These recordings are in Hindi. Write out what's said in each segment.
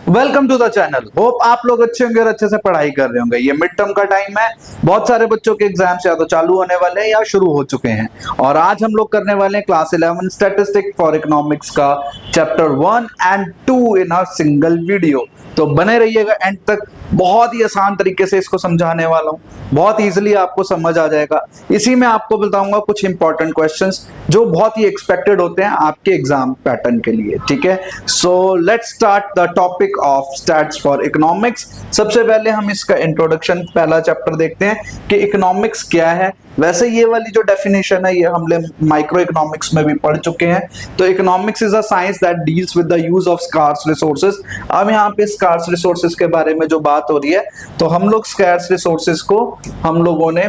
Welcome to the channel. Hope आप लोग अच्छे होंगे और अच्छे से पढ़ाई कर रहे होंगे। ये मिड टर्म का टाइम है, बहुत सारे बच्चों के एग्जाम्स या तो चालू होने वाले हैं या शुरू हो चुके हैं। और आज हम लोग करने वाले हैं क्लास 11 स्टैटिस्टिक फॉर इकोनॉमिक्स का chapter 1 and 2 in a single video. तो बने रहिएगा एंड तक, बहुत ही आसान तरीके से इसको समझाने वाला हूँ, बहुत इजीली आपको समझ आ जाएगा। इसी में आपको बताऊंगा कुछ इंपॉर्टेंट क्वेश्चंस जो बहुत ही एक्सपेक्टेड होते हैं आपके एग्जाम पैटर्न के लिए। ठीक है, so let's start the topic of stats for economics. सबसे पहले हम इसका इंट्रोडक्शन, पहला चैप्टर देखते हैं कि इकोनॉमिक्स क्या है। वैसे ये वाली जो डेफिनेशन है ये हमने माइक्रो इकोनॉमिक्स में भी पढ़ चुके हैं। तो economics is a science that deals with the use of scarce resources. अब यहाँ पे स्कार्स रिसोर्सेज के बारे में जो बात हो रही है, तो हम लोग स्कार्स रिसोर्सेज को हम लोगों ने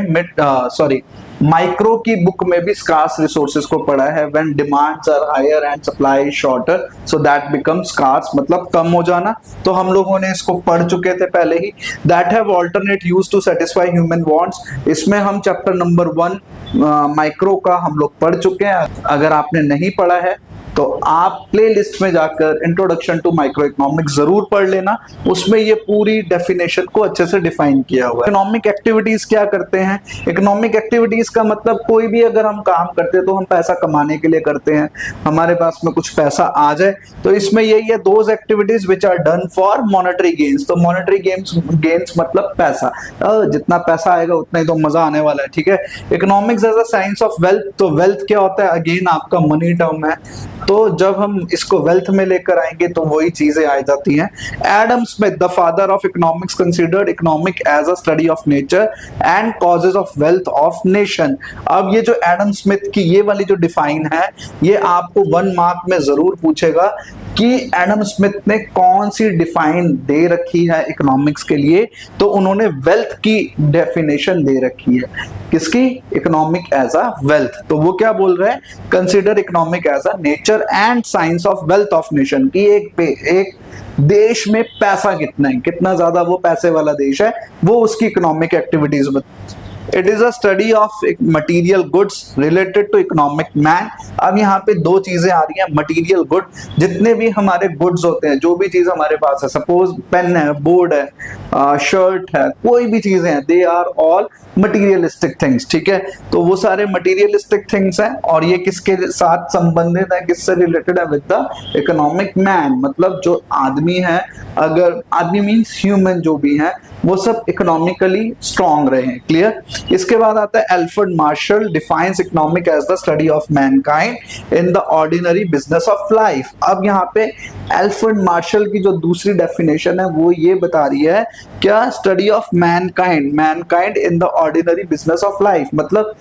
माइक्रो की बुक में भी स्कार्स रिसोर्सेज को पढ़ा है। When demands are higher and supply shorter so that become scarce, मतलब कम हो जाना। तो हम लोगों ने इसको पढ़ चुके थे पहले ही। That have alternate use to satisfy human wants, इसमें हम चैप्टर नंबर 1 माइक्रो का हम लोग पढ़ चुके हैं। अगर आपने नहीं पढ़ा है तो आप प्लेलिस्ट में जाकर इंट्रोडक्शन टू माइक्रो इकोनॉमिक्स जरूर पढ़ लेना, उसमें ये पूरी डेफिनेशन को अच्छे से डिफाइन किया हुआ है। इकोनॉमिक एक्टिविटीज क्या करते हैं? इकोनॉमिक एक्टिविटीज का मतलब कोई भी अगर हम काम करते हैं तो हम पैसा कमाने के लिए करते हैं, हमारे पास में कुछ पैसा आ जाए। तो इसमें यही है, those activities which are done for monetary gains. तो मॉनेटरी गेन्स मतलब पैसा, जितना पैसा आएगा उतना ही तो मजा आने वाला है। ठीक है, economics as a science of wealth. तो वेल्थ क्या होता है? अगेन आपका मनी टर्म है। तो जब हम इसको वेल्थ में लेकर आएंगे तो वही चीजें आ जाती हैं। Adam Smith, the father of economics, considered economic as a study of nature and causes of wealth of nation. अब ये जो एडम स्मिथ की ये वाली जो डिफाइन है, ये आपको 1 मार्क में जरूर पूछेगा कि एडम स्मिथ ने कौन सी डिफाइन दे रखी है इकोनॉमिक्स के लिए। तो उन्होंने वेल्थ की डेफिनेशन दे रखी है। किसकी? Economic as a wealth. तो वो क्या बोल रहे हैं? Consider economic as a nature and science of wealth of nation. की एक देश में पैसा कितना है, कितना ज्यादा वो पैसे वाला देश है, वो उसकी economic activities. It is a study of material goods related to economic man. अब यहाँ पे 2 चीजें आ रही हैं। मटीरियल गुड, जितने भी हमारे गुड्स होते हैं, जो भी चीज हमारे पास है, सपोज पेन है, बोर्ड है, शर्ट है, कोई भी चीजें हैं, they are all materialistic things. ठीक है, तो वो सारे मटीरियलिस्टिक थिंग्स हैं और ये किसके साथ संबंधित है, किससे रिलेटेड है? विद द इकोनॉमिक मैन, मतलब जो आदमी है, अगर आदमी मीन्स ह्यूमन जो भी है, वो सब इकोनॉमिकली स्ट्रॉन्ग रहे हैं। क्लियर? इसके बाद आता है Alfred Marshall defines economic as the study of mankind in the ordinary business of life. अब यहाँ पे एल्फ्रेड मार्शल की जो दूसरी डेफिनेशन है वो ये बता रही है, क्या? Study of mankind in the ordinary business of life, मतलब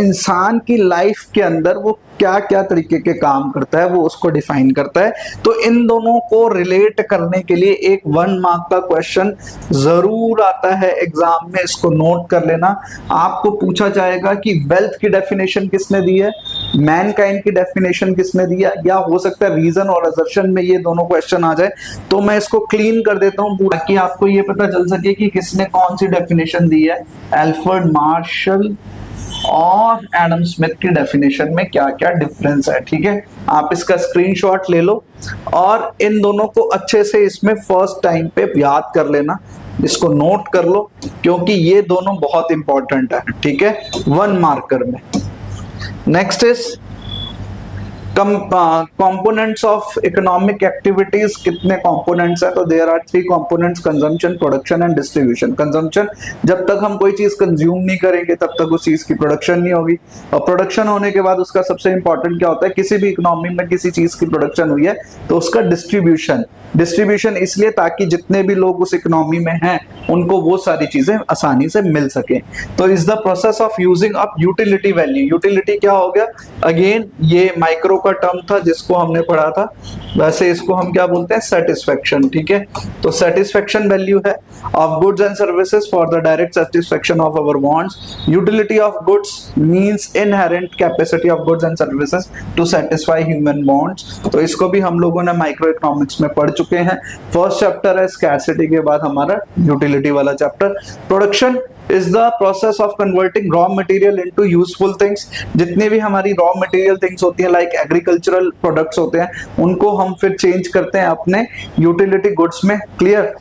इंसान की लाइफ के अंदर वो क्या क्या तरीके के काम करता है, वो उसको डिफाइन करता है। तो इन दोनों को रिलेट करने के लिए एक 1 मार्क का क्वेश्चन जरूर आता है एग्जाम में, इसको नोट कर लेना। आपको पूछा जाएगा कि वेल्थ की डेफिनेशन किसने दी है, मैनकाइंड की डेफिनेशन किसने दिया, या हो सकता है रीजन और असर्शन में ये दोनों क्वेश्चन आ जाए। तो मैं इसको क्लीन कर देता हूं ताकि आपको ये पता चल सके कि किसने कौन सी डेफिनेशन दी है। एल्फ्रेड मार्शल और एडम स्मिथ की डेफिनेशन में क्या क्या डिफरेंस है। ठीक है, आप इसका स्क्रीनशॉट ले लो और इन दोनों को अच्छे से इसमें फर्स्ट टाइम पे याद कर लेना, इसको नोट कर लो, क्योंकि ये दोनों बहुत इंपॉर्टेंट है। ठीक है, 1 मार्कर में। Next is components of economic activities. कितने कंपोनेंट्स हैं? तो there are 3 components, consumption, production and distribution. Consumption, जब तक हम कोई चीज कंज्यूम नहीं करेंगे तब तक उस चीज की प्रोडक्शन नहीं होगी, और प्रोडक्शन होने के बाद उसका सबसे इंपॉर्टेंट क्या होता है? किसी भी इकोनॉमी में किसी चीज की प्रोडक्शन हुई है तो उसका डिस्ट्रीब्यूशन इसलिए ताकि जितने भी लोग उस इकोनॉमी में हैं उनको वो सारी चीजें आसानी से मिल सके। तो is the process of using up utility value. Utility क्या हो गया? अगेन ये माइक्रो का टर्म था जिसको हमने पढ़ा था, वैसे इसको हम क्या बोलते हैं? सेटिस्फेक्शन। ठीक है, तो सेटिस्फेक्शन वैल्यू है of goods and services for the direct satisfaction of our wants. Utility of goods means inherent capacity of goods and services to satisfy human wants. तो इसको भी हम लोगों ने माइक्रो इकोनॉमिक्स में पढ़ चुके हैं। फर्स्ट चैप्टर है स्कैर्सिटी के बाद हमारा यूटिलिटी वाला chapter. Production, is the process of converting raw material into useful things. जितनी भी हमारी रॉ मटेरियल थिंग्स होती हैं लाइक एग्रीकल्चरल प्रोडक्ट्स होते हैं, उनको हम फिर चेंज करते हैं अपने यूटिलिटी गुड्स में। Clear?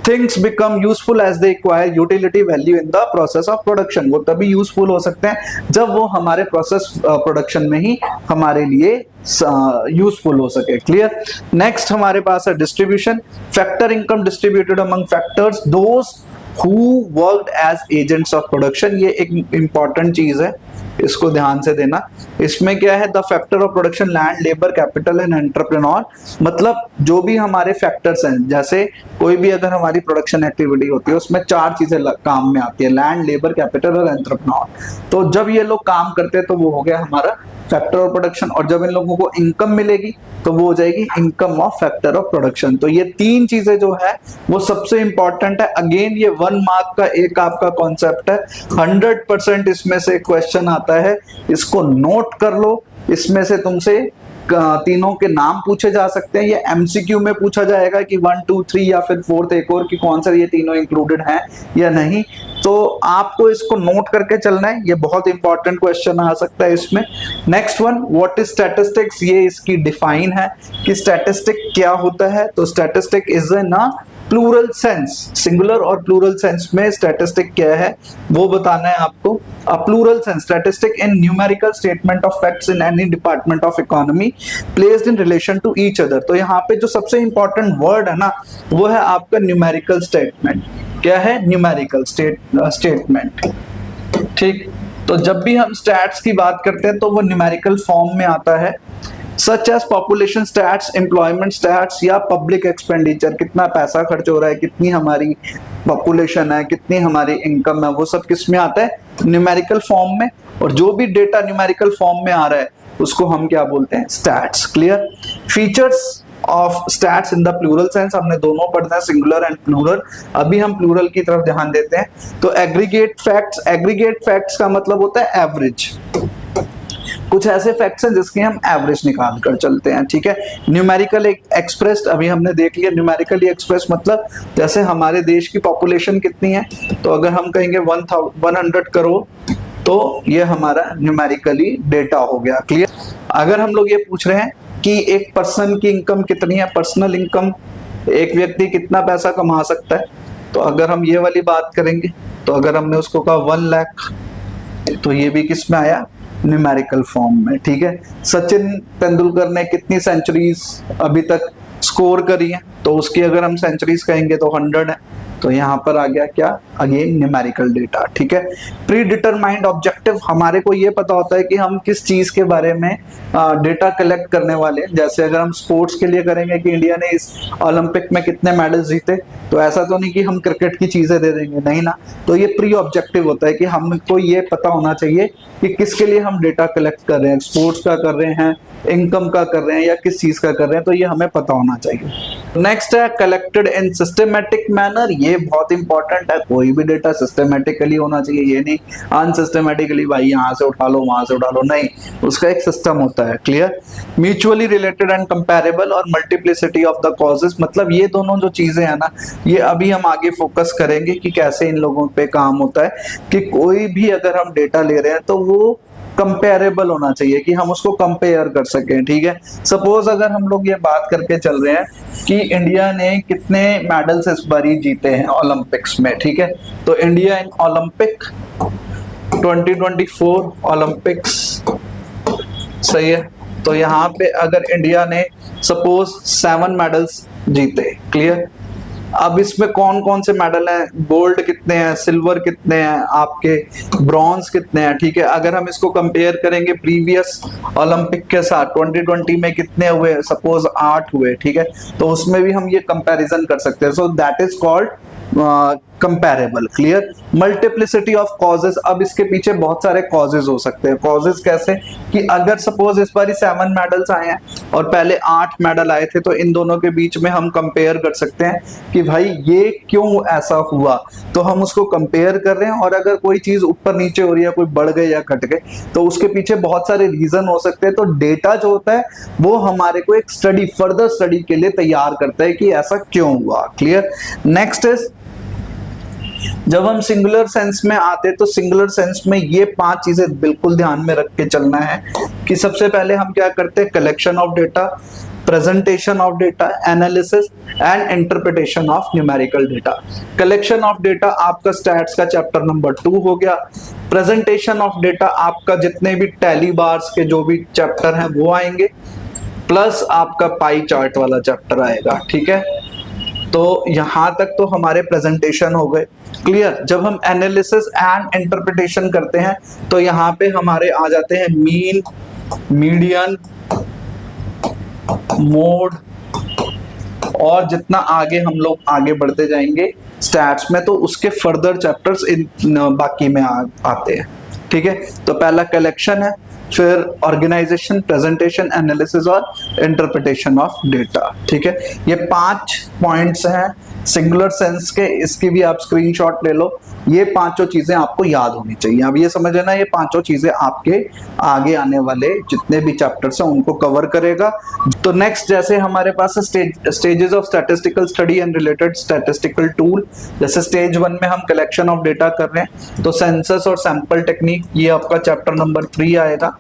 Things become useful as they acquire utility value in the process of production. वो तभी यूजफुल हो सकते हैं जब वो हमारे प्रोसेस प्रोडक्शन में ही हमारे लिए यूजफुल हो सके। क्लियर? नेक्स्ट हमारे पास है distribution. Factor income distributed among factors those who worked as agents of production। ये एक इंपॉर्टेंट चीज है, इसको ध्यान से देना। इसमें क्या है, the factor of production land labour capital and entrepreneur. मतलब जो भी हमारे फैक्टर्स हैं, जैसे कोई भी अगर हमारी प्रोडक्शन एक्टिविटी होती है उसमें 4 चीजें काम में आती है, लैंड, लेबर, कैपिटल और एंटरप्रेन्योर। तो जब ये लोग काम करते हैं तो वो हो गया हमारा फैक्टर ऑफ प्रोडक्शन, और जब इन लोगों को इनकम मिलेगी तो वो हो जाएगी income of factor of production. तो ये 3 चीजें जो है वो सबसे इंपॉर्टेंट है। अगेन ये 1 मार्क का एक आपका कॉन्सेप्ट है, 100% इसमें से क्वेश्चन आता है, इसको नोट कर लो। इसमें से तुमसे तीनों के नाम पूछे जा सकते हैं। ये एमसीक्यू में पूछा जाएगा कि 1 2 3 या फिर 4th एक और कि कौन सा ये तीनों इंक्लूडेड हैं या नहीं। तो आपको इसको नोट करके चलना है, ये बहुत इंपॉर्टेंट क्वेश्चन आ सकता है इसमें। Next one, what is statistics. ये इसकी डिफाइन है कि स्टैटिस्टिक क्या होता है। तो स्टैटिस्टिक इज ए ना प्लूरल सेंस, सिंगुलर और प्लूरल सेंस में स्टैटिस्टिक क्या है वो बताना है आपको। A plural sense, statistic in numerical statement of facts in any department of economy placed in relation to each other. तो यहाँ पे जो सबसे इंपॉर्टेंट वर्ड है ना वो है आपका न्यूमेरिकल स्टेटमेंट। क्या है? Numerical statement. ठीक, तो जब भी हम स्टैट्स की बात करते हैं तो वो न्यूमेरिकल फॉर्म में आता है, such as population stats, employment stats या पब्लिक एक्सपेंडिचर, कितना पैसा खर्च हो रहा है, कितनी हमारी पॉपुलेशन है, कितनी हमारी इनकम है, वो सब किस में आता है? न्यूमेरिकल फॉर्म में। और जो भी डेटा न्यूमेरिकल फॉर्म में आ रहा है उसको हम क्या बोलते हैं? Stats. Clear? Features of stats in the plural sense, हमने दोनों पढ़ना है, सिंगुलर एंड प्लूरल। अभी हम प्लूरल की तरफ ध्यान देते हैं। तो एग्रीगेट फैक्ट्स, एग्रीगेट फैक्ट्स का मतलब होता है एवरेज। कुछ ऐसे फैक्ट्स हैं जिसकी हम एवरेज निकाल कर चलते हैं। ठीक है? न्यूमेरिकल एक्सप्रेस्ड, अभी हमने देख लिया न्यूमेरिकली एक्सप्रेस मतलब जैसे हमारे देश की पॉपुलेशन कितनी है, तो अगर हम कहेंगे 100 करोड़ तो ये हमारा न्यूमेरिकली डेटा हो गया। क्लियर? अगर हम लोग ये पूछ रहे हैं कि एक पर्सन की इनकम कितनी है, पर्सनल इनकम, एक व्यक्ति कितना पैसा कमा सकता है, तो अगर हम ये वाली बात करेंगे तो अगर हमने उसको कहा 1 लाख तो ये भी किस में आया? न्यूमेरिकल फॉर्म में। ठीक है? सचिन तेंदुलकर ने कितनी सेंचुरीज अभी तक स्कोर करी है, तो उसकी अगर हम सेंचुरीज कहेंगे तो 100 है, तो यहाँ पर आ गया क्या? Again numerical data. ठीक है? प्री डिटरमाइंड ऑब्जेक्टिव, हमारे को ये पता होता है कि हम किस चीज के बारे में डेटा कलेक्ट करने वाले हैं। जैसे अगर हम स्पोर्ट्स के लिए करेंगे कि इंडिया ने इस ओलंपिक में कितने मेडल जीते, तो ऐसा तो नहीं कि हम क्रिकेट की चीजें दे देंगे, नहीं ना। तो ये प्री ऑब्जेक्टिव होता है कि हमको ये पता होना चाहिए कि किसके लिए हम डेटा कलेक्ट कर रहे हैं, स्पोर्ट्स का कर रहे हैं, इनकम का कर रहे हैं या किस चीज का कर रहे हैं, तो ये हमें पता होना चाहिए। नेक्स्ट है कलेक्टेड इन सिस्टमेटिक मैनर। ये बहुत इंपॉर्टेंट है, कोई भी डेटा सिस्टमेटिकली होना चाहिए, ये नहीं अनसिस्टमेटिकली भाई यहाँ से उठा लो वहां से उठा लो, नहीं, उसका एक सिस्टम होता है। Clear? Mutually related and comparable और मल्टीप्लिसिटी ऑफ द कॉजेस, मतलब ये दोनों जो चीजें हैं ना, ये अभी हम आगे फोकस करेंगे कि कैसे इन लोगों पे काम होता है कि कोई भी अगर हम डेटा ले रहे हैं तो वो कंपेरेबल होना चाहिए कि हम उसको कंपेयर कर सकें। ठीक है? सपोज अगर हम लोग ये बात करके चल रहे हैं कि इंडिया ने कितने मेडल्स इस बार जीते हैं ओलंपिक्स में। ठीक है? तो इंडिया इन ओलंपिक 2024 ओलंपिक्स, सही है। तो यहाँ पे अगर इंडिया ने सपोज 7 मेडल्स जीते। क्लियर? अब इसमें कौन कौन से मेडल हैं, गोल्ड कितने हैं, सिल्वर कितने हैं, आपके ब्रॉन्ज कितने हैं। ठीक है? अगर हम इसको कंपेयर करेंगे प्रीवियस ओलंपिक के साथ, 2020 में कितने हुए, सपोज 8 हुए। ठीक है? तो उसमें भी हम ये कंपैरिजन कर सकते हैं। सो that is called comparable. Clear? Multiplicity of causes, अब इसके पीछे बहुत सारे कॉजेज हो सकते हैं। कॉजेज कैसे कि अगर सपोज इस बार 7 मेडल्स आए हैं और पहले 8 मेडल आए थे, तो इन दोनों के बीच में हम कंपेयर कर सकते हैं कि भाई ये क्यों ऐसा हुआ, तो हम उसको कंपेयर कर रहे हैं। और अगर कोई चीज ऊपर नीचे हो रही है, कोई बढ़ गई या घट गई, तो उसके पीछे बहुत सारे रीजन हो सकते हैं। तो डेटा जो होता है वो हमारे को एक स्टडी, फर्दर स्टडी के लिए तैयार करता है कि ऐसा क्यों हुआ। क्लियर? नेक्स्ट इज जब हम सिंगुलर सेंस में आते तो सिंगुलर सेंस में ये 5 चीजें बिल्कुल ध्यान में रख के चलना है कि सबसे पहले हम क्या करते हैं, collection of data, presentation of data, analysis and interpretation of numerical data. collection of data आपका stats का चैप्टर नंबर 2 हो गया। presentation of data आपका जितने भी टैली बार्स के जो भी चैप्टर हैं वो आएंगे, प्लस आपका पाई चार्ट वाला चैप्टर आएगा। ठीक है, तो यहां तक तो हमारे प्रेजेंटेशन हो गए क्लियर। जब हम एनालिसिस एंड इंटरप्रिटेशन करते हैं तो यहाँ पे हमारे आ जाते हैं मीन, मीडियन, मोड, और जितना आगे हम लोग आगे बढ़ते जाएंगे स्टैट्स में तो उसके फर्दर चैप्टर्स इन बाकी में आते हैं। ठीक है, तो पहला कलेक्शन है, फिर ऑर्गेनाइजेशन, प्रेजेंटेशन, एनालिसिस और इंटरप्रिटेशन ऑफ डेटा। ठीक है, ये 5 पॉइंट्स हैं सिंगुलर सेंस के, इसकी भी आप स्क्रीनशॉट ले लो। ये 5 चीजें आपको याद होनी चाहिए। अब ये समझ लेना ये 5 चीजें आपके आगे आने वाले जितने भी चैप्टर्स हैं उनको कवर करेगा। तो नेक्स्ट जैसे हमारे पास stages of statistical study and related statistical tool, जैसे स्टेज 1 में हम कलेक्शन ऑफ डेटा कर रहे हैं तो सेंसस और सैंपल टेक्निक, ये आपका चैप्टर नंबर 3 आएगा।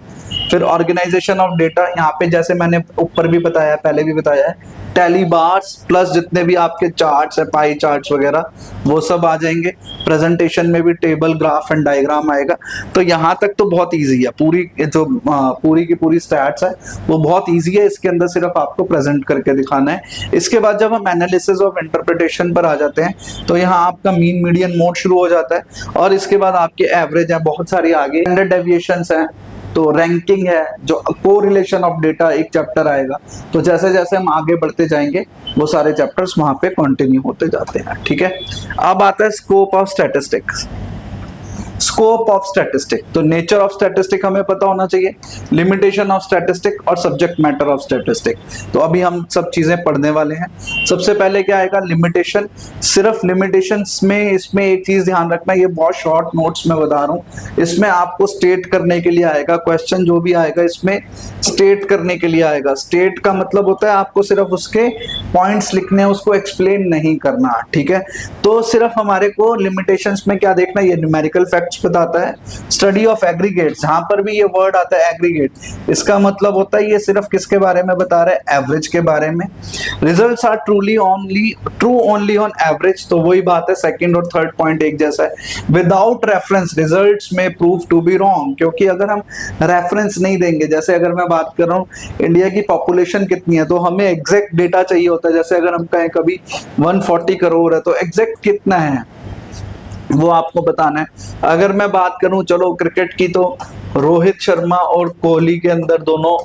फिर ऑर्गेनाइजेशन ऑफ डेटा, यहाँ पे जैसे मैंने ऊपर भी बताया, पहले भी बताया है, टैली बार्स प्लस जितने भी आपके चार्ट्स है, पाई चार्ट्स वगैरह वो सब आ जाएंगे। प्रेजेंटेशन में भी टेबल, ग्राफ एंड डायग्राम आएगा। तो यहाँ तक तो बहुत इजी है, पूरी की पूरी स्टैट्स है वो बहुत इजी है, इसके अंदर सिर्फ आपको प्रेजेंट करके दिखाना है। इसके बाद जब हम एनालिसिस ऑफ इंटरप्रिटेशन पर आ जाते हैं तो यहाँ आपका मीन, मीडियन, मोड शुरू हो जाता है और इसके बाद आपके एवरेज है, बहुत सारी आगे स्टैंडर्ड डेविएशंस हैं, तो रैंकिंग है, जो कोरिलेशन ऑफ डेटा एक चैप्टर आएगा। तो जैसे जैसे हम आगे बढ़ते जाएंगे वो सारे चैप्टर्स वहां पे कंटिन्यू होते जाते हैं। ठीक है, अब आता है scope of statistics. Scope of statistic, तो नेचर ऑफ स्टैटिस्टिक हमें पता होना चाहिए, लिमिटेशन ऑफ स्टैटिस्टिक और सब्जेक्ट मैटर ऑफ स्टैटिस्टिक। तो अभी हम सब चीजें पढ़ने वाले हैं। सबसे पहले क्या आएगा, लिमिटेशन। सिर्फ लिमिटेशंस में इसमें एक चीज ध्यान रखना, ये बहुत शॉर्ट नोट्स में बता रहा हूँ, इसमें आपको स्टेट करने के लिए आएगा क्वेश्चन, जो भी आएगा इसमें स्टेट करने के लिए आएगा। स्टेट का मतलब होता है आपको सिर्फ उसके पॉइंट्स लिखने हैं, उसको एक्सप्लेन नहीं करना। ठीक है, तो सिर्फ हमारे को लिमिटेशंस में क्या देखना, ये न्यूमेरिकल फैक्ट्स बताता है। स्टडी ऑफ एग्रीगेट्स, जहां पर भी ये वर्ड आता है एग्रीगेट, इसका मतलब होता है ये सिर्फ किसके बारे में बता रहा है, एवरेज के बारे में। Results are true only on average, तो वही बात है, सेकंड और थर्ड पॉइंट एक जैसा है। विदाउट रेफरेंस रिजल्ट्स में प्रूव टू बी रॉन्ग, क्योंकि अगर हम रेफरेंस नहीं देंगे, जैसे अगर मैं बात कर रहा हूँ इंडिया की पॉपुलेशन कितनी है तो हमें एग्जैक्ट डेटा चाहिए होता है। जैसे अगर हम कहें कभी 140 करोड़ है तो एग्जैक्ट कितना है वो आपको बताना है। अगर मैं बात करूं चलो क्रिकेट की, तो रोहित शर्मा और कोहली के अंदर दोनों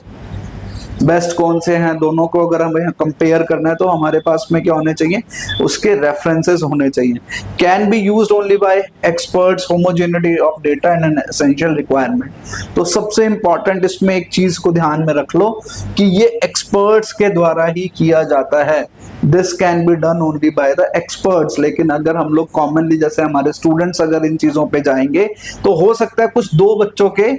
बेस्ट कौन से हैं, दोनों को अगर हमें कंपेयर करना है तो हमारे पास में क्या होने चाहिए, उसके रेफरेंसेस होने चाहिए। Can be used only by experts, homogeneity of data and an essential requirement. तो सबसे इंपॉर्टेंट इसमें एक चीज को ध्यान में रख लो कि ये एक्सपर्ट्स के द्वारा ही किया जाता है। This can be done only by the experts. लेकिन अगर हम लोग कॉमनली जैसे हमारे स्टूडेंट्स अगर इन चीजों पे जाएंगे तो हो सकता है कुछ 2 बच्चों के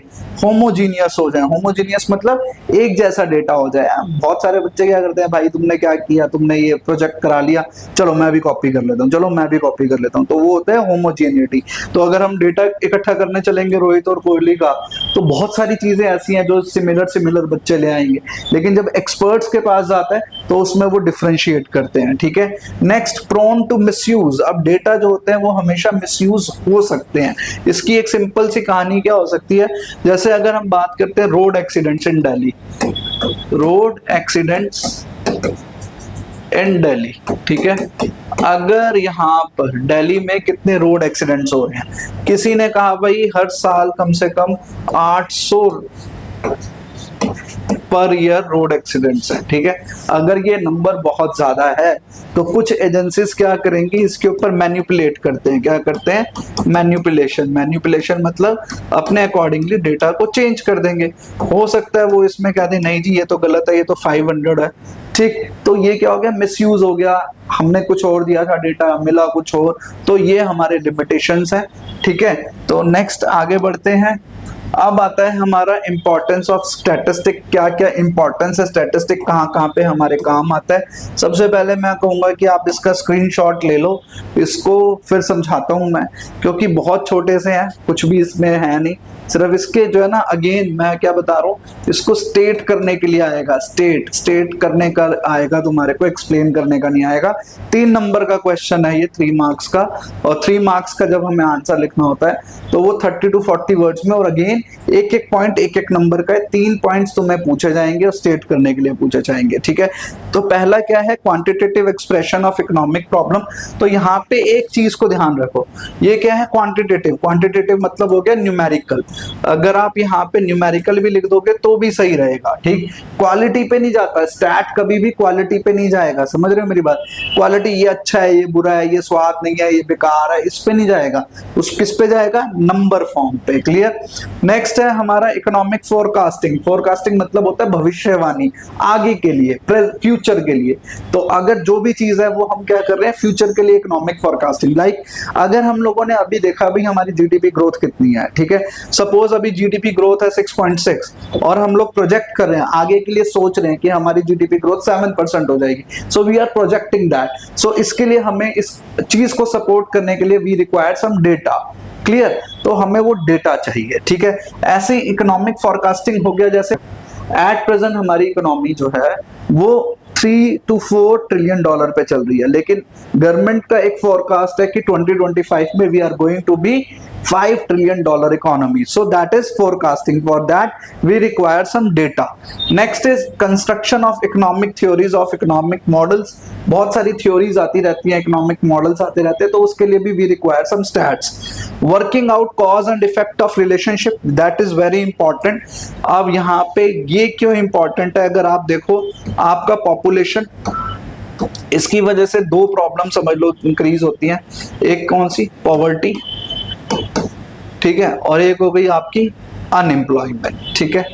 होमोजीनियस हो जाए। होमोजीनियस मतलब एक जैसा डेटा हो जाए। बहुत सारे बच्चे क्या करते हैं, भाई तुमने क्या किया, तुमने ये प्रोजेक्ट करा लिया, चलो मैं भी कॉपी कर लेता हूँ, चलो मैं भी कॉपी कर लेता हूँ, तो वो होता है होमोजेनिटी। तो अगर हम डेटा इकट्ठा करने चलेंगे रोहित और कोहली का, तो बहुत सारी चीजें ऐसी हैं जो सिमिलर बच्चे ले आएंगे, लेकिन जब एक्सपर्ट्स के पास जाता है तो उसमें वो डिफरेंशिएट करते हैं। ठीक है, नेक्स्ट, प्रोन टू मिसयूज। अब डेटा जो होते हैं वो हमेशा मिसयूज हो सकते हैं। इसकी एक सिंपल सी कहानी क्या हो सकती है, जैसे अगर हम बात करते हैं रोड एक्सीडेंट्स इन दिल्ली, रोड एक्सीडेंट्स इन दिल्ली, ठीक है, अगर यहाँ पर दिल्ली में कितने रोड एक्सीडेंट्स हो रहे हैं, किसी ने कहा भाई हर साल कम से कम 800 पर ईयर रोड एक्सीडेंट्स हैं। ठीक है, अगर ये नंबर बहुत ज्यादा है तो कुछ एजेंसीज क्या करेंगी, इसके ऊपर मैनिपुलेट करते हैं। क्या करते हैं, मैनिपुलेशन मतलब अपने अकॉर्डिंगली डेटा को चेंज कर देंगे। हो सकता है वो इसमें कह दे नहीं जी ये तो गलत है, ये तो 500 है। ठीक, तो ये क्या हो गया, मिसयूज हो गया, हमने कुछ और दिया था डेटा, मिला कुछ और, तो ये हमारे लिमिटेशंस हैं। ठीक है, तो नेक्स्ट आगे बढ़ते हैं। अब आता है हमारा इंपॉर्टेंस ऑफ स्टैटिस्टिक, क्या क्या इंपॉर्टेंस है स्टैटिस्टिक, कहाँ कहाँ पे हमारे काम आता है। सबसे पहले मैं कहूंगा कि आप इसका स्क्रीनशॉट ले लो, इसको फिर समझाता हूं मैं, क्योंकि बहुत छोटे से हैं, कुछ भी इसमें है नहीं, सिर्फ इसके जो है ना, अगेन मैं क्या बता रहा हूँ, इसको स्टेट करने के लिए आएगा, स्टेट करने का आएगा, तुम्हारे को एक्सप्लेन करने का नहीं आएगा। 3 नंबर का क्वेश्चन है ये, 3 मार्क्स का, और 3 मार्क्स का जब हमें आंसर लिखना होता है तो वो 30 to 40 वर्ड्स में, और अगेन एक एक पॉइंट एक एक नंबर का है, 3 पॉइंट्स तुम्हें पूछे जाएंगे और स्टेट करने के लिए पूछे जाएंगे, ठीक है। तो पहला क्या है, quantitative expression of economic problem. तो यहाँ पे एक चीज को ध्यान रखो, ये क्या है, क्वांटिटेटिव मतलब हो गया न्यूमेरिकल। अगर आप यहाँ पे न्यूमेरिकल भी लिख दोगे तो भी सही रहेगा, ठीक। क्वालिटी पे नहीं जाता, स्टैट कभी भी क्वालिटी पे नहीं जाएगा, समझ रहे हो मेरी बात। क्वालिटी ये अच्छा है, ये बुरा है, ये स्वाद नहीं है, ये बेकार है, इस पे नहीं जाएगा, उस किस पे जाएगा, नंबर फॉर्म पे, क्लियर। नेक्स्ट है हमारा इकोनॉमिक फोरकास्टिंग। फोरकास्टिंग मतलब होता है भविष्यवाणी, आगे के लिए, फ्यूचर के लिए। तो अगर जो भी चीज है वो हम क्या कर रहे हैं, फ्यूचर के लिए इकोनॉमिक फोरकास्टिंग। लाइक अगर हम लोगों ने अभी देखा भी हमारी जीडीपी ग्रोथ कितनी है, ठीक है, सपोज अभी जीडीपी ग्रोथ है 6.6 और हम लोग प्रोजेक्ट कर रहे हैं, आगे के लिए सोच रहे हैं कि हमारी जीडीपी ग्रोथ 7% हो जाएगी, so we are projecting that. So इसके लिए हमें इस चीज को सपोर्ट करने के लिए we require some data, clear. तो हमें वो डेटा चाहिए, ठीक है। ऐसे इकोनॉमिक फोरकास्टिंग हो गया, जैसे एट प्रेजेंट हमारी इकोनॉमी जो है वो 3 to 4 ट्रिलियन डॉलर पे चल रही है, लेकिन गवर्नमेंट का एक फोरकास्ट है कि 2025 में we are going to be 5 trillion dollar economy. So that is forecasting, for that we require some data. Next is construction of economic theories of economic models. बहुत सारी थ्योरीज आती रहती हैं, इकोनॉमिक मॉडल्स आते रहते हैं, तो उसके लिए भी we require some stats. Working out cause and effect of relationship, that is very important. अब यहाँ पे ये क्यों इंपॉर्टेंट है, अगर आप देखो आपका पॉपुलेशन, इसकी वजह से 2 प्रॉब्लम समझ लो इंक्रीज होती हैं। एक कौन सी, पॉवर्टी, ठीक है, और एक हो गई आपकी अनएम्प्लॉयमेंट, ठीक है।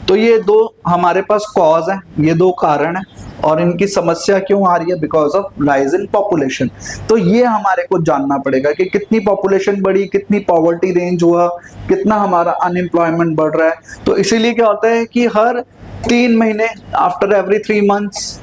तो ये 2 हमारे पास कॉज है, ये 2 कारण है, और इनकी समस्या क्यों आ रही है, because of rise in population. तो ये हमारे को जानना पड़ेगा कि कितनी पॉपुलेशन बढ़ी, कितनी पॉवर्टी रेंज हुआ, कितना हमारा अनएम्प्लॉयमेंट बढ़ रहा है। तो इसीलिए क्या होता है कि हर 3 महीने, आफ्टर एवरी 3 मंथ्स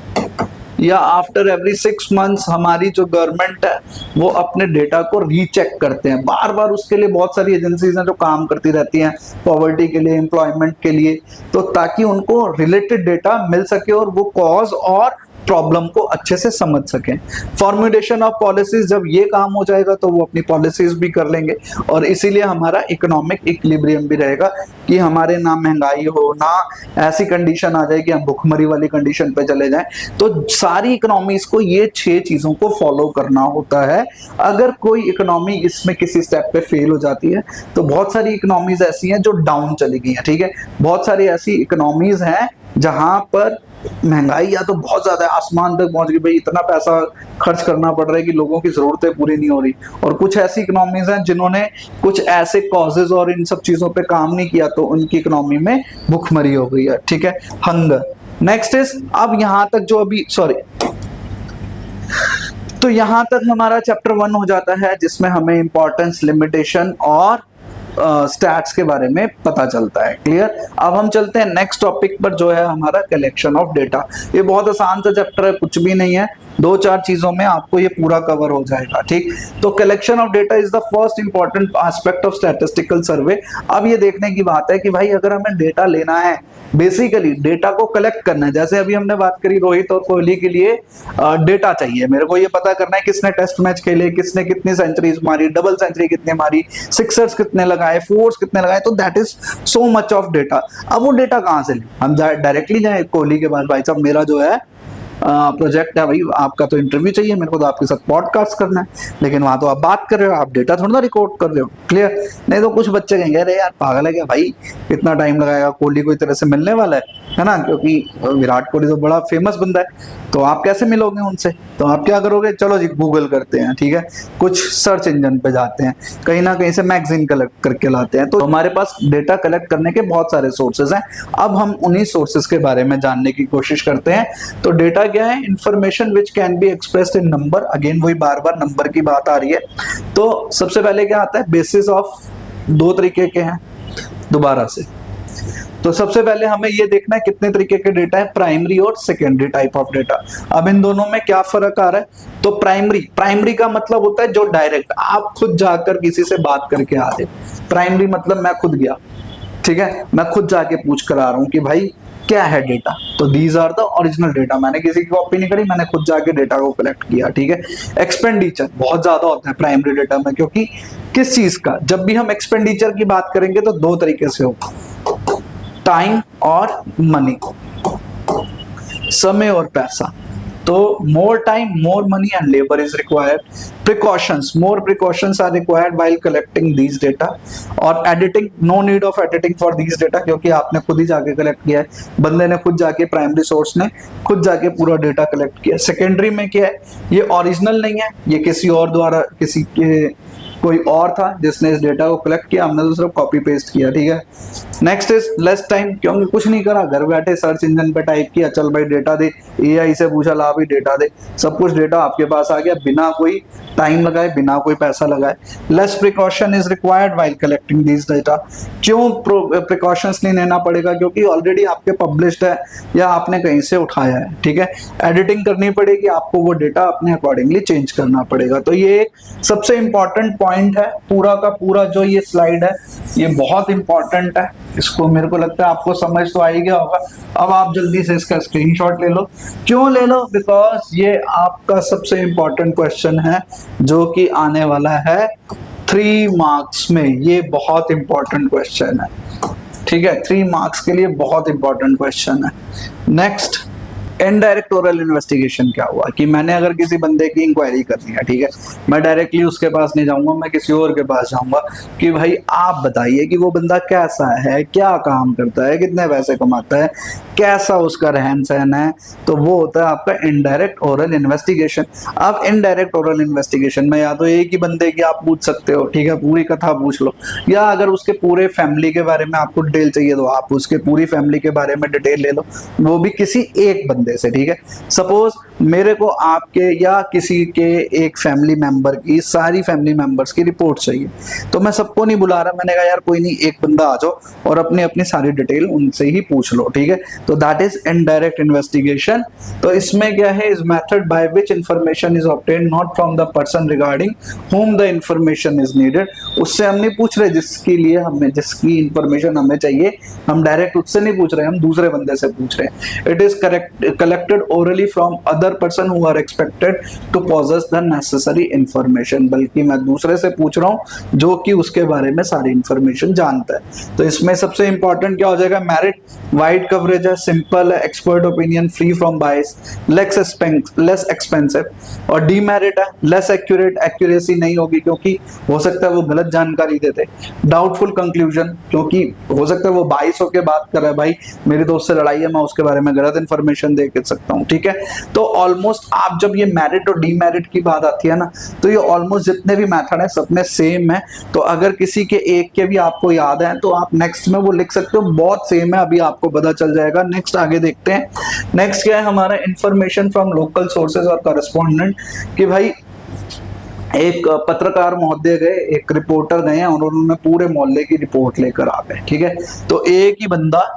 या आफ्टर एवरी 6 मंथ्स हमारी जो गवर्नमेंट है वो अपने डेटा को रीचेक करते हैं बार बार। उसके लिए बहुत सारी एजेंसीज हैं जो काम करती रहती हैं पॉवर्टी के लिए, एम्प्लॉयमेंट के लिए, तो ताकि उनको रिलेटेड डेटा मिल सके और वो कॉज और प्रॉब्लम को अच्छे से समझ सकें। फॉर्मुलेशन ऑफ पॉलिसीज, जब ये काम हो जाएगा तो वो अपनी पॉलिसीज भी कर लेंगे, और इसीलिए हमारा इकोनॉमिक इक्विलिब्रियम भी रहेगा कि हमारे ना महंगाई हो, ना ऐसी कंडीशन आ जाए कि हम भुखमरी वाली कंडीशन पे चले जाएं। तो सारी इकोनॉमीज को ये 6 चीजों को फॉलो करना होता है। अगर कोई इकोनॉमी इसमें किसी स्टेप पे फेल हो जाती है तो बहुत सारी इकोनॉमीज ऐसी हैं जो डाउन चली गई हैं, ठीक है। बहुत सारी ऐसी इकोनॉमीज हैं जहां पर महंगाई या तो बहुत ज्यादा आसमान तक पहुंच गई, भाई इतना पैसा खर्च करना पड़ रहा है कि लोगों की जरूरतें पूरी नहीं हो रही, और कुछ ऐसी इकोनॉमीज हैं जिन्होंने कुछ ऐसे कॉजेज और इन सब चीजों पे काम नहीं किया तो उनकी इकोनॉमी में भुखमरी हो गई है, ठीक है, हंगर। नेक्स्ट इज, अब यहां तक जो अभी तो यहां तक हमारा चैप्टर 1 हो जाता है, जिसमें हमें इंपॉर्टेंस, लिमिटेशन और स्टैट्स के बारे में पता चलता है, क्लियर। अब हम चलते हैं नेक्स्ट टॉपिक पर, जो है हमारा कलेक्शन ऑफ डेटा। ये बहुत आसान सा चैप्टर है, कुछ भी नहीं है, 2-4 चीजों में आपको ये पूरा कवर हो जाएगा, ठीक। तो collection of data is the first important aspect of statistical survey. अब ये देखने की बात है कि भाई अगर हमें डेटा लेना है, बेसिकली डेटा को कलेक्ट करना है, जैसे अभी हमने बात करी रोहित और कोहली के लिए डेटा चाहिए, मेरे को ये पता करना है किसने टेस्ट मैच खेले, किसने कितनी सेंचुरीज मारी, डबल सेंचुरी कितने मारी, सिक्सर्स कितने लगाए, फोर्स कितने लगाए, तो that is so much of data. अब वो डेटा कहां से ले, हम डायरेक्टली जाए कोहली के पास, भाई साहब मेरा जो है प्रोजेक्ट है, भाई आपका तो इंटरव्यू चाहिए, मेरे को तो आपके साथ पॉडकास्ट करना है, लेकिन वहां तो आप बात कर रहे हो, आप डेटा थोड़ा ना रिकॉर्ड कर रहे हो, क्लियर। नहीं तो कुछ बच्चे कहेंगे अरे यार पागल है क्या भाई, कितना टाइम लगाएगा, कोहली कोई तरह से मिलने वाला है, है ना, क्योंकि विराट कोहली तो बड़ा फेमस बंदा है, तो आप कैसे मिलोगे उनसे? तो आप क्या करोगे, चलो जी गूगल करते हैं, ठीक है, कुछ सर्च इंजन पे जाते हैं, कहीं ना कहीं से मैगजीन कलेक्ट करके लाते हैं। तो हमारे पास डेटा कलेक्ट करने के बहुत सारे सोर्सेज हैं। अब हम उन्हीं सोर्सेज के बारे में जानने की कोशिश करते हैं। तो डेटा क्या है? Information which can be expressed in number. Again वही बार बार नंबर की बात आ रही है। तो सबसे पहले क्या आता है, बेसिस ऑफ दो तरीके के हैं दोबारा से। तो सबसे पहले हमें ये देखना है कितने तरीके के डेटा है, प्राइमरी और सेकेंडरी टाइप ऑफ डेटा। अब इन दोनों में क्या फर्क आ रहा है? तो प्राइमरी का मतलब होता है जो डायरेक्ट आप खुद जाकर किसी से बात करके आ रहे। प्राइमरी मतलब मैं खुद गया, ठीक है, मैं खुद जाके पूछ कर आ रहा हूं कि भाई क्या है डेटा। तो these are the original data, मैंने किसी की कॉपी नहीं करी, मैंने खुद जाके डेटा को कलेक्ट किया, ठीक है। एक्सपेंडिचर बहुत ज्यादा होता है प्राइमरी डेटा में, क्योंकि किस चीज का, जब भी हम एक्सपेंडिचर की बात करेंगे तो दो तरीके से होगा, टाइम और मनी, समय और पैसा। तो more time, more money and labour is required. Precautions, more precautions are required while collecting these data. और editing, no need of editing for these data, क्योंकि आपने खुद ही जाके कलेक्ट किया है, बंदे ने खुद जाके, प्राइमरी सोर्स ने खुद जाके पूरा डेटा कलेक्ट किया। सेकेंडरी में क्या है, ये ओरिजिनल नहीं है, ये किसी और द्वारा, किसी के कोई और था जिसने इस डेटा को कलेक्ट किया, हमने तो सिर्फ कॉपी पेस्ट किया, ठीक है। नेक्स्ट इज लेस टाइम, क्योंकि कुछ नहीं करा, घर बैठे सर्च इंजन पे टाइप किया, चल भाई डेटा दे, एआई से पूछा, ला भाई डेटा दे, सब कुछ डेटा आपके पास आ गया, बिना कोई टाइम लगाए, बिना कोई पैसा लगाए। Less precaution is required while collecting this data. क्यों प्रिकॉशंस नहीं लेना पड़ेगा? क्योंकि ऑलरेडी आपके पब्लिश्ड है या आपने कहीं से उठाया है, ठीक है। एडिटिंग करनी पड़ेगी, आपको वो डेटा अपने अकॉर्डिंगली चेंज करना पड़ेगा। तो ये सबसे इंपॉर्टेंट पॉइंट है, पूरा का पूरा जो ये स्लाइड है ये बहुत इंपॉर्टेंट है। इसको मेरे को लगता है आपको समझ तो आ ही गया होगा। अब आप जल्दी से इसका स्क्रीनशॉट ले लो। क्यों ले लो? बिकॉज ये आपका सबसे इंपॉर्टेंट क्वेश्चन है जो कि आने वाला है 3 मार्क्स में। ये बहुत इंपॉर्टेंट क्वेश्चन है, ठीक है, 3 मार्क्स के लिए बहुत इंपॉर्टेंट क्वेश्चन है। नेक्स्ट, इनडायरेक्ट ओरल इन्वेस्टिगेशन क्या हुआ कि मैंने अगर किसी बंदे की इंक्वायरी करनी है, ठीक है, मैं डायरेक्टली उसके पास नहीं जाऊंगा, मैं किसी और के पास जाऊंगा कि भाई आप बताइए कि वो बंदा कैसा है, क्या काम करता है, कितने पैसे कमाता है, कैसा उसका रहन सहन है। तो वो होता है आपका इनडायरेक्ट ओरल इन्वेस्टिगेशन। अब इनडायरेक्ट ओरल इन्वेस्टिगेशन में या तो एक ही बंदे की आप पूछ सकते हो, ठीक है, पूरी कथा पूछ लो, या अगर उसके पूरे फैमिली के बारे में आपको डिटेल चाहिए तो आप उसके पूरी फैमिली के बारे में डिटेल ले लो, वो भी किसी एक बंदे से, ठीक है। सपोज मेरे को आपके या किसी के एक फैमिली मेंबर की, सारी फैमिली मेंबर्स की रिपोर्ट चाहिए, तो मैं सबको नहीं बुला रहा, मैंने कहा यार कोई नहीं, एक बंदा आ जाओ और अपनी अपनी सारी डिटेल उनसे ही पूछ लो, ठीक है। तो दैट इज इनडायरेक्ट इन्वेस्टिगेशन। तो इसमें क्या है, is method by which information is obtained not from the person regarding whom the information is needed। उससे हम नहीं पूछ रहे जिसके लिए हमें, जिसकी इंफॉर्मेशन हमें चाहिए, हम डायरेक्ट उससे नहीं पूछ रहे, हम दूसरे बंदे से पूछ रहे हैं। It is collected orally from other person who are expected to possess the necessary information। बल्कि मैं दूसरे से पूछ रहा हूं जो कि उसके बारे में सारी इंफॉर्मेशन जानता है। तो इसमें सबसे इंपॉर्टेंट क्या हो जाएगा, मेरिट, वाइड कवरेज है, सिंपल है, expert opinion, free from bias, less expensive. और डीमेरिट है, लेस एक्यूरेट, एक्यूरेसी नहीं होगी क्योंकि हो सकता है वो गलत जानकारी देते। डाउटफुल कंक्लूजन, क्योंकि हो सकता है वो बायस होकर बात कर रहा है, भाई मेरे दोस्त से लड़ाई है, मैं उसके बारे में गलत इंफॉर्मेशन दे सकता हूं, ठीक है। तो ऑलमोस्ट आप जब ये मेरिट और डीमेरिट की बात आती है ना, तो ये ऑलमोस्ट जितने भी मेथड है सब में सेम है। तो अगर किसी के एक के भी आपको याद है तो आप नेक्स्ट में वो लिख सकते हो, बहुत सेम है, अभी आपको पता चल जाएगा। नेक्स्ट आगे देखते हैं। नेक्स्ट क्या है हमारा, इंफॉर्मेशन फ्रॉम लोकल सोर्सेज और कॉरेस्पॉन्डेंट, कि भाई एक पत्रकार महोदय गए, एक रिपोर्टर गए हैं और उन्होंने पूरे मोहल्ले की रिपोर्ट लेकर आ गए, ठीक है। तो एक ही बंदा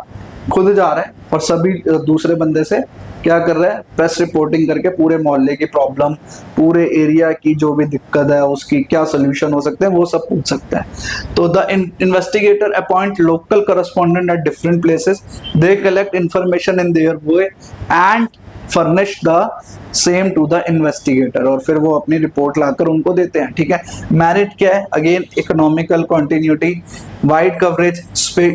खुद जा रहा है और सभी दूसरे बंदे से क्या कर रहा है, प्रेस रिपोर्टिंग करके पूरे मोहल्ले की प्रॉब्लम, पूरे एरिया की जो भी दिक्कत है उसकी क्या सोल्यूशन हो सकते हैं वो सब पूछ सकता है। तो the investigator appoint local correspondent at different places, they collect information in their way and furnish the same to the investigator, और फिर वो अपनी रिपोर्ट लाकर उनको देते हैं, ठीक है। मेरिट क्या है, again economical continuity, wide coverage,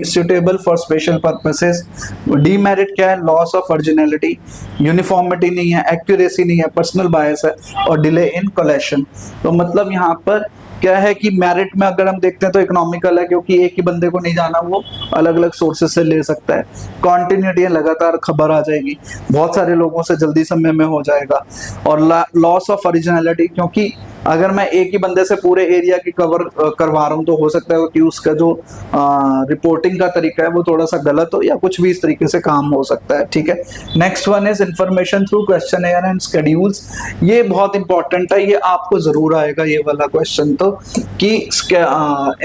suitable for special purposes. Demerit क्या है, लॉस ऑफ ओरिजिनलिटी, यूनिफॉर्मिटी नहीं है, एक्यूरेसी नहीं है, पर्सनल बायस है और डिले इन कलेक्शन। तो मतलब यहाँ पर क्या है कि मेरिट में अगर हम देखते हैं तो इकोनॉमिकल है, क्योंकि एक ही बंदे को नहीं जाना, वो अलग अलग सोर्सेस से ले सकता है। कॉन्टिन्यूटी है, लगातार खबर आ जाएगी, बहुत सारे लोगों से जल्दी समय में हो जाएगा। और लॉस ऑफ ओरिजिनलिटी, क्योंकि अगर मैं एक ही बंदे से पूरे एरिया की कवर करवा रहा हूँ तो हो सकता है कि उसका जो रिपोर्टिंग का तरीका है वो थोड़ा सा गलत हो, या कुछ भी इस तरीके से काम हो सकता है। ठीक है, next one is information through questionnaire and schedules. ये बहुत इंपॉर्टेंट है, ये आपको जरूर आएगा ये वाला क्वेश्चन, तो कि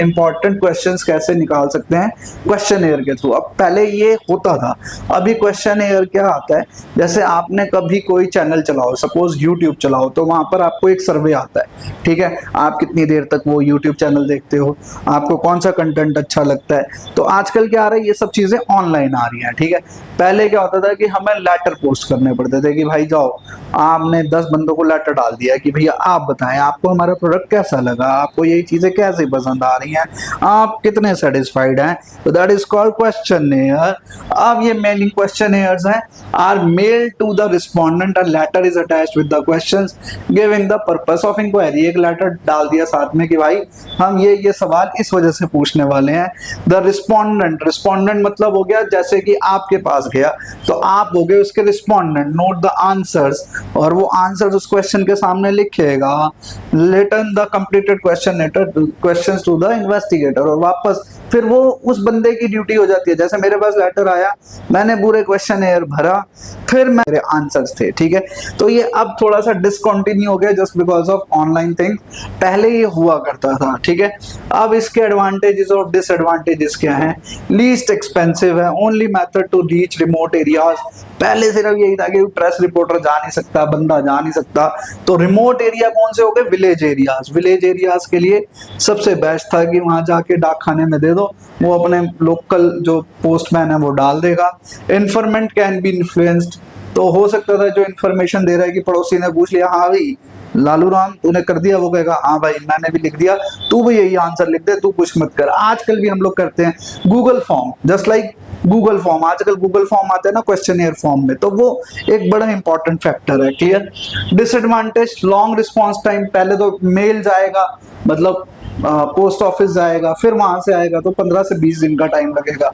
इंपॉर्टेंट क्वेश्चंस कैसे निकाल सकते हैं क्वेश्चनेयर के थ्रू। अब पहले ये होता था, अभी क्वेश्चनेयर क्या आता है, जैसे आपने कभी कोई चैनल चलाओ, सपोज यूट्यूब चलाओ, तो वहां पर आपको एक सर्वे आता है। ठीक है, आप कितनी देर तक वो यूट्यूब चैनल देखते हो, आपको कौन सा कंटेंट अच्छा लगता है। तो आजकल क्या आ रहा है, ये सब चीजें ऑनलाइन आ रही हैं। ठीक है, पहले क्या होता था कि हमें लेटर पोस्ट करने पड़ते थे कि भाई जाओ, आपने 10 बंदों को लेटर डाल दिया कि भैया आप बताएं आपको हमारा प्रोडक्ट कैसा लगा, आपको यही चीजें कैसे पसंद आ रही हैं, आप कितने सेटिस्फाइड हैं। तो दैट इज कॉल्ड क्वेश्चनेयर। अब ये मेलिंग क्वेश्चनेयर्स हैं, are mail to the respondent, a letter is attached with the questions giving the purpose of inquiry. एक लेटर डाल दिया साथ में कि भाई हम ये सवाल इस वजह से पूछने वाले हैं। द रिस्पोंडेंट मतलब हो गया जैसे कि आपके पास गया तो आप हो गए उसके रिस्पोंडेंट, नोट द आंसर्स, और वो आंसर्स उस क्वेश्चन के सामने लिखेगा। Return the completed questions to the investigator, और वापस फिर वो उस बंदे की ड्यूटी हो जाती है। जैसे मेरे पास लेटर आया, मैंने पूरे क्वेश्चनेयर भरा, फिर मेरे आंसर्स थे। ठीक है, तो ये अब थोड़ा सा डिसकंटिन्यू हो गया just because of online thing, पहले ये हुआ करता था। ठीक है, अब इसके एडवांटेजेस और डिसएडवांटेजेस क्या हैं। लीस्ट एक्सपेंसिव है, only method to reach remote areas. पहले सिर्फ यही था कि प्रेस रिपोर्टर जा नहीं सकता, बंदा जा नहीं सकता, तो रिमोट एरिया कौन से हो गए, विलेज एरियाज। विलेज एरियाज के लिए सबसे बेस्ट था कि वहां जाके डाक खाने में दे दो, वो अपने लोकल जो पोस्टमैन है वो डाल देगा। इन्फॉर्मेंट कैन बी इन्फ्लुएंस्ड, तो हो सकता था जो इन्फॉर्मेशन दे रहा है कि पड़ोसी ने पूछ लिया, हाँ भाई लालू राम तूने कर दिया, वो कहेगा हाँ भाई मैंने भी लिख दिया, तू भी यही आंसर लिख दे, तू कुछ मत कर। आजकल भी हम लोग करते हैं Google form, just like Google form, आजकल गूगल फॉर्म आता है ना क्वेश्चनियर फॉर्म में, तो वो एक बड़ा इंपॉर्टेंट फैक्टर है। Clear. Disadvantage, long response time, पहले तो मेल जाएगा, मतलब पोस्ट ऑफिस जाएगा, फिर वहां से आएगा, तो 15 से 20 दिन का टाइम लगेगा।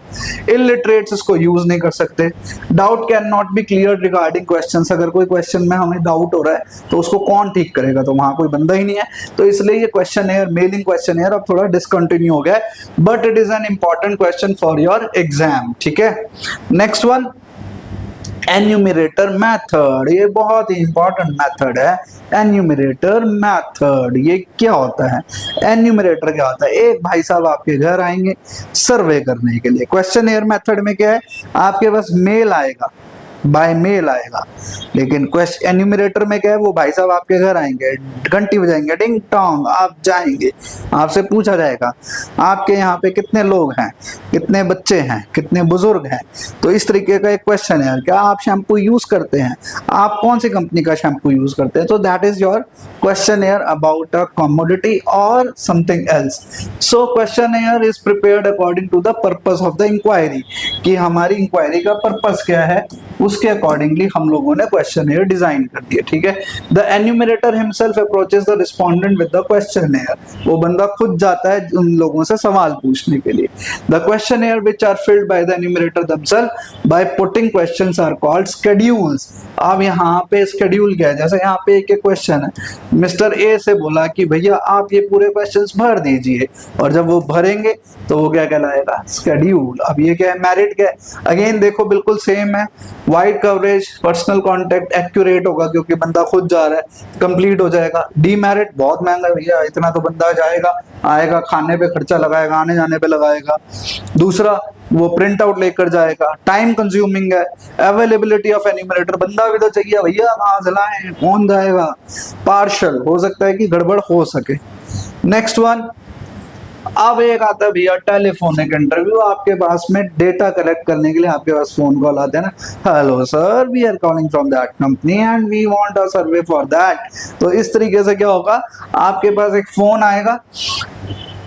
इलिटरेट्स इसको यूज नहीं कर सकते। Doubt can not B clear regarding questions, अगर कोई क्वेश्चन में हमें डाउट हो रहा है तो उसको कौन ठीक करेगा, तो वहां कोई बंदा ही नहीं है, तो इसलिए ये क्वेश्चनेयर, मेलिंग क्वेश्चनेयर अब थोड़ा डिसकंटिन्यू हो गया है, but it is an important question for your exam. ठीक है, नेक्स्ट वन एन्यूमरेटर मेथड, ये बहुत ही इंपॉर्टेंट मेथड है। एन्यूमरेटर मेथड ये क्या होता है, एन्यूमरेटर क्या होता है, एक भाई साहब आपके घर आएंगे सर्वे करने के लिए। क्वेश्चनेयर मेथड में क्या है, आपके पास मेल आएगा, बाय मेल आएगा, लेकिन क्वेश्चन एन्यूमरेटर में क्या है, वो भाई साहब आपके घर आएंगे, घंटी बजाएंगे, डिंग टोंग, आप जाएंगे, आपसे पूछा जाएगा आपके यहाँ पे कितने लोग हैं, कितने बच्चे हैं, कितने बुजुर्ग हैं। तो इस तरीके का एक क्वेश्चन है, क्या आप शैम्पू यूज करते हैं, आप कौन सी कंपनी का शैम्पू यूज करते हैं। तो that is your questionnaire about a commodity or something else. So questionnaire is prepared according to the purpose of the inquiry, कि हमारी इंक्वायरी का पर्पस क्या है, उसके अकॉर्डिंगली हम लोगों ने क्वेश्चनेयर डिजाइन कर दिया। ठीक है, the enumerator himself approaches the respondent with the questionnaire, वो बंदा खुद जाता है उन लोगों से सवाल पूछने के लिए। The questionnaire which are filled by the enumerator themselves by putting questions are called schedules. अब यहाँ पे शेड्यूल क्या है, जैसे यहाँ पे एक क्वेश्चन है, मिस्टर ए से बोला कि भैया आप ये पूरे क्वेश्चंस भर दीजिए, और जब वो भरेंगे तो वो क्या कहलाएगा, शेड्यूल। अब ये क्या है, मेरिट क्या है, अगेन देखो बिल्कुल सेम है, wide coverage, personal contact, accurate होगा क्योंकि बंदा खुद जा रहा है, कंप्लीट हो जाएगा। डीमेरिट बहुत महंगा है भैया, इतना तो बंदा जाएगा आएगा, खाने पे खर्चा लगाएगा, आने जाने पे लगाएगा। दूसरा वो प्रिंट आउट लेकर जाएगा, टाइम कंज्यूमिंग है। अवेलेबिलिटी ऑफ एन्यूमरेटर, बंदा भी तो चाहिए भैया, कहाँ से लाएं, कौन जाएगा। पार्शल, हो सकता है कि गड़बड़ हो सके। नेक्स्ट वन, अब एक आता है भैया टेलीफोनिक इंटरव्यू, आपके पास में डेटा कलेक्ट करने के लिए आपके पास फोन कॉल आते हैं ना, hello sir we are calling from that company and we want a survey for that. तो इस तरीके से क्या होगा, आपके पास एक फोन आएगा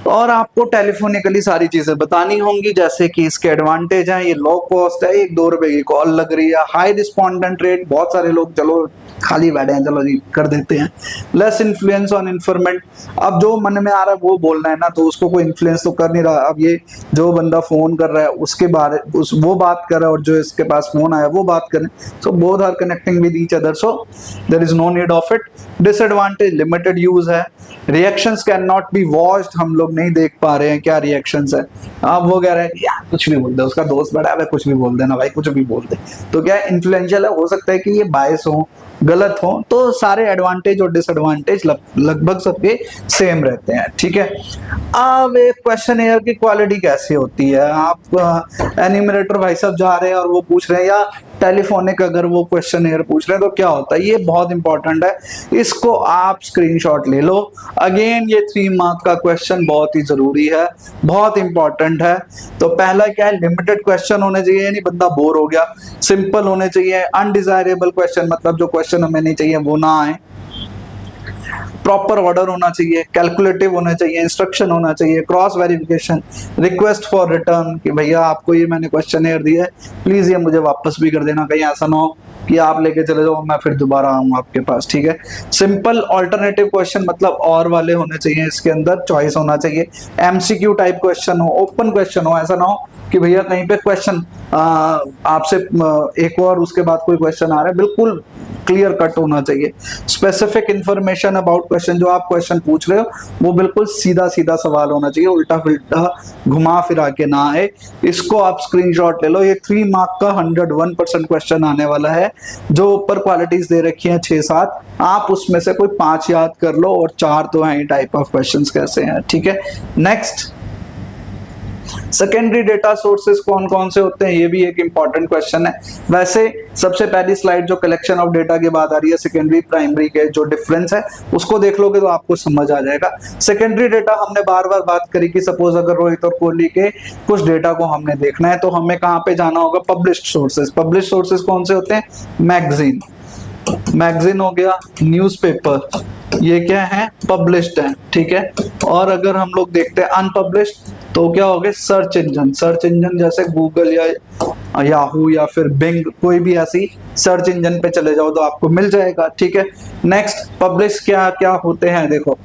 और आपको टेलीफोनिकली सारी चीजें बतानी होंगी, जैसे कि इसके एडवांटेज हैं, ये लो कॉस्ट है, 1-2 रुपए की कॉल लग रही है, हाई रिस्पॉन्डेंट रेट, बहुत सारे लोग चलो खाली बैठे हैं, चलो जी कर देते हैं। लेस इन्फ्लुएंस ऑन इन्फॉर्मेंट, अब जो मन में आ रहा है वो बोलना है ना, तो उसको कोई इन्फ्लुएंस तो कर नहीं रहा। अब ये जो बंदा फोन कर रहा है उसके बारे वो बात कर रहा है, और जो इसके पास फोन आया वो बात कर रहे हैं, so both are connecting with each other, so there is no need of it. Disadvantage, limited use है। Reactions can not be watched, हम लोग नहीं देख पा रहे हैं क्या रिएक्शंस है। अब वो कह रहे हैं यार कुछ भी बोल दे, उसका दोस्त बड़ा है कुछ भी बोल देना भाई, कुछ भी बोल दे, तो क्या इन्फ्लुएंशियल है, हो सकता है कि ये बायस हो, गलत हो। तो सारे एडवांटेज और डिसएडवांटेज लगभग सबके सेम रहते हैं, ठीक है। अब एक क्वेश्चन एयर की क्वालिटी कैसी होती है, आप एनिमरेटर भाई साहब जा रहे हैं और वो पूछ रहे हैं, या टेलीफोनिक अगर वो क्वेश्चन एयर पूछ रहे हैं तो क्या होता है, ये बहुत इंपॉर्टेंट है, इसको आप स्क्रीनशॉट ले लो। अगेन ये 3 मार्क का क्वेश्चन बहुत ही जरूरी है, बहुत इंपॉर्टेंट है। तो पहला क्या है, लिमिटेड क्वेश्चन होने चाहिए, यानी बंदा बोर हो गया। सिंपल होने चाहिए। अनडिजायरेबल क्वेश्चन, मतलब जो क्वेश्चन हमें नहीं चाहिए वो ना आए। प्रॉपर ऑर्डर होना चाहिए, कैलकुलेटिव होना चाहिए, इंस्ट्रक्शन होना चाहिए, cross verification, request for return कि भैया आपको ये मैंने क्वेश्चन एयर दिया है, प्लीज ये मुझे वापस भी कर देना, कहीं ऐसा ना हो कि आप लेके चले जाओ मैं फिर दोबारा आऊँ आपके पास, ठीक है। सिंपल ऑल्टरनेटिव क्वेश्चन, मतलब और वाले होने चाहिए, इसके अंदर चॉइस होना चाहिए। एमसीक्यू टाइप क्वेश्चन हो, ओपन क्वेश्चन हो, ऐसा ना हो कि भैया कहीं पे क्वेश्चन आपसे एक और उसके बाद कोई क्वेश्चन आ रहा है, बिल्कुल क्लियर कट होना चाहिए। स्पेसिफिक इंफॉर्मेशन अबाउट क्वेश्चन, जो आप क्वेश्चन पूछ रहे हो वो बिल्कुल सीधा सीधा सवाल होना चाहिए, उल्टा फिल्टा घुमा फिरा के ना आए। इसको आप स्क्रीनशॉट ले लो। ये 3 मार्क का 101% क्वेश्चन आने वाला है। जो ऊपर क्वालिटीज दे रखी हैं 6-7, आप उसमें से कोई 5 याद कर लो, और 4 तो हैं टाइप ऑफ क्वेश्चंस कैसे हैं, ठीक है। नेक्स्ट, सेकेंडरी डेटा सोर्सेस कौन कौन से होते हैं, ये भी एक इंपॉर्टेंट क्वेश्चन है। वैसे सबसे पहली स्लाइड जो कलेक्शन ऑफ डेटा के बाद आ रही है, सेकेंडरी प्राइमरी के जो डिफरेंस है उसको देख लोगे तो आपको समझ आ जाएगा। सेकेंडरी डेटा हमने बार बार बात करी कि सपोज अगर रोहित और कोहली के कुछ डेटा को हमने देखना है तो हमें कहाँ पे जाना होगा, पब्लिश्ड सोर्सेज। पब्लिश्ड सोर्सेज कौन से होते हैं, मैगजीन, मैगजीन हो गया, न्यूज़पेपर, ये क्या है, पब्लिश्ड है, ठीक है। और अगर हम लोग देखते हैं अनपब्लिश्ड तो क्या हो गए, सर्च इंजन। सर्च इंजन जैसे गूगल या याहू या फिर बिंग, कोई भी ऐसी सर्च इंजन पे चले जाओ तो आपको मिल जाएगा, ठीक है। नेक्स्ट, पब्लिश क्या क्या होते हैं, देखो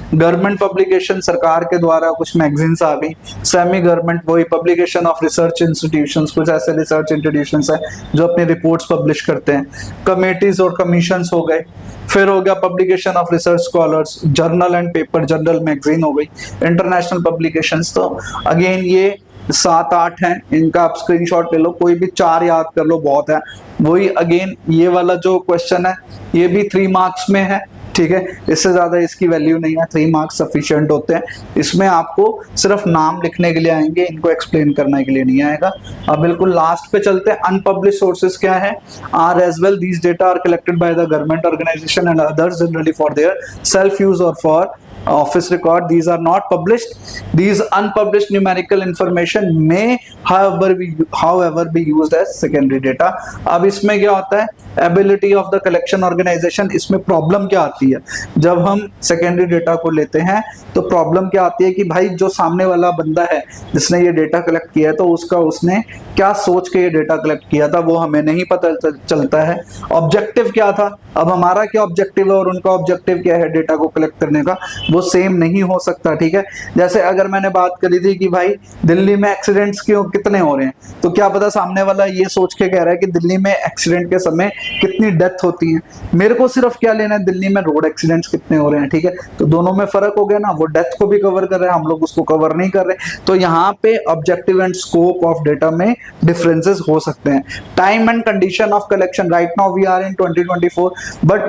गवर्नमेंट पब्लिकेशन, सरकार के द्वारा कुछ मैगजीन्स आ गई। सेमी गवर्नमेंट, वही पब्लिकेशन ऑफ रिसर्च इंस्टीट्यूशंस, कुछ ऐसे रिसर्च इंस्टीट्यूशंस हैं जो अपनी रिपोर्ट्स पब्लिश करते हैं। कमेटीज और कमीशंस हो गए। फिर हो गया publication of research scholars, journal and paper, journal magazine हो गई। इंटरनेशनल पब्लिकेशंस, तो अगेन ये 7-8 हैं, इनका आप स्क्रीनशॉट ले लो, कोई भी 4 याद कर लो बहुत है। वही अगेन ये वाला जो क्वेश्चन है ये भी 3 मार्क्स में है, ठीक है, इससे ज्यादा इसकी वैल्यू नहीं है, 3 मार्क्स सफिशिएंट होते हैं। इसमें आपको सिर्फ नाम लिखने के लिए आएंगे, इनको एक्सप्लेन करने के लिए नहीं आएगा। अब बिल्कुल लास्ट पे चलते हैं। अनपब्लिश्ड सोर्सेज क्या है, are as well these data are collected by the government organisation and others generally for their self use और for office record. These are not published. These unpublished numerical information may however be used as secondary data. अब इसमें क्या होता है, ability of the collection organization, इसमें प्रॉब्लम क्या आती है जब हम सेकेंडरी डेटा को लेते हैं, तो प्रॉब्लम क्या आती है कि भाई जो सामने वाला बंदा है जिसने ये डेटा कलेक्ट किया है तो उसने क्या सोच के ये डेटा कलेक्ट किया था वो हमें नहीं पता चलता है। ऑब्जेक्टिव क्या था, अब हमारा क्या ऑब्जेक्टिव है और उनका ऑब्जेक्टिव क्या है डेटा को कलेक्ट करने का, वो सेम नहीं हो सकता, ठीक है। जैसे अगर मैंने बात करी थी कि भाई दिल्ली में एक्सीडेंट्स क्यों कितने हो रहे हैं, तो क्या पता सामने वाला ये सोच के कह रहा है कि दिल्ली में एक्सीडेंट के समय कितनी डेथ होती है, मेरे को सिर्फ क्या लेना है, दिल्ली में रोड एक्सीडेंट्स कितने हो रहे हैं, ठीक है। तो दोनों में फर्क हो गया ना, वो डेथ को भी कवर कर रहे हैं, हम लोग उसको कवर नहीं कर रहे। तो यहाँ पे objective and scope of data में डिफरेंसेस हो सकते हैं। Time and condition of collection, right now we are in 2024, but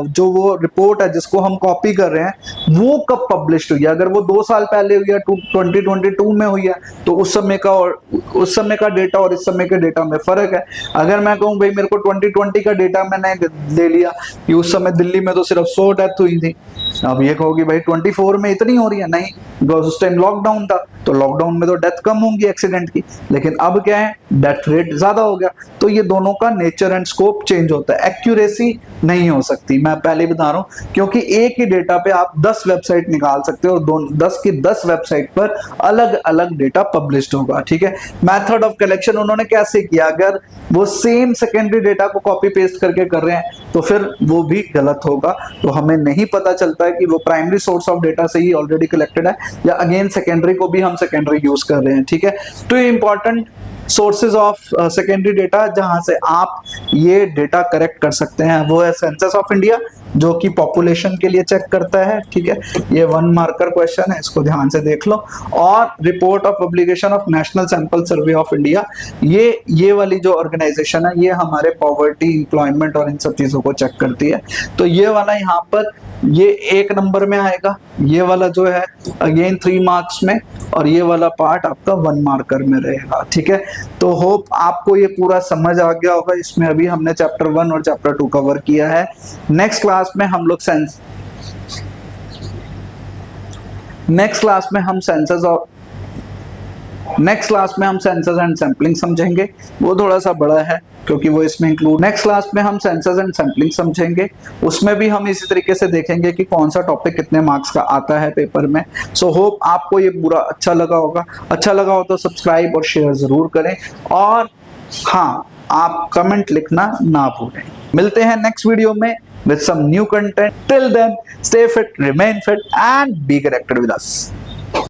जो वो रिपोर्ट है जिसको हम कॉपी कर रहे हैं वो कब पब्लिश हुई है, अगर वो 2 साल पहले हुई है, 2022 में हुई है, तो उस समय का डेटा और इस समय के डेटा में फर्क है। अगर मैं कहूँ भाई मेरे को 2020 का डेटा मैंने ले लिया कि उस समय दिल्ली में तो सिर्फ 100 डेथ हुई थी, अब ये कहोगे भाई 24 में इतनी हो रही है, नहीं, उस टाइम लॉकडाउन था तो लॉकडाउन में तो डेथ कम होंगी एक्सीडेंट की, लेकिन अब क्या है, डेथ रेट ज्यादा हो गया। तो ये दोनों का नेचर एंड स्कोप चेंज होता है, एक्यूरेसी नहीं हो सकती, मैं पहले बता रहा हूं, क्योंकि एक ही डेटा पे आप 10 वेबसाइट निकाल सकते हो और 10 की 10 वेबसाइट पर अलग अलग डेटा पब्लिश्ड होगा, ठीक है। मेथड ऑफ कलेक्शन उन्होंने कैसे किया, अगर वो सेम सेकेंडरी डेटा को कॉपी पेस्ट करके कर रहे हैं तो फिर वो भी गलत होगा। तो हमें नहीं पता चलता है कि वो प्राइमरी सोर्स ऑफ डेटा से ही ऑलरेडी कलेक्टेड है या अगेन सेकेंडरी को भी हम सेकेंडरी यूज कर रहे हैं, ठीक है। तो ये important sources of secondary data जहां से आप ये डेटा करेक्ट कर सकते हैं वो है सेंसस ऑफ इंडिया, जो कि पॉपुलेशन के लिए चेक करता है, ठीक है। ये 1 मार्कर क्वेश्चन है, इसको ध्यान से देख लो। और report of publication of national sample survey of India, ये वाली जो ऑर्गेनाइजेशन है ये हमारे पॉवर्टी, एम्प्लॉयमेंट और इन सब चीजों को चेक करती है। तो ये वाला यहाँ पर ये 1 नंबर में आएगा, ये वाला जो है अगेन 3 मार्क्स में, और ये वाला पार्ट आपका 1 मार्कर में रहेगा, ठीक है। तो होप आपको ये पूरा समझ आ गया होगा। इसमें अभी हमने चैप्टर 1 और चैप्टर 2 कवर किया है। नेक्स्ट क्लास में हम लोग सेंसस एंड सैंपलिंग समझेंगे। वो थोड़ा सा बड़ा है क्योंकि वो इसमें इंक्लूड। नेक्स्ट क्लास में हम सेंसस एंड सैंपलिंग समझेंगे, उसमें भी हम इसी तरीके से देखेंगे कि कौन सा टॉपिक कितने मार्क्स का आता है पेपर में। सो होप आपको ये पूरा अच्छा लगा होगा। अच्छा लगा हो तो सब्सक्राइब और शेयर जरूर करें, और हाँ, आप कमेंट लिखना ना भूलें। मिलते हैं नेक्स्ट वीडियो में with some new content. Till then, stay fit, remain fit, and be connected with us.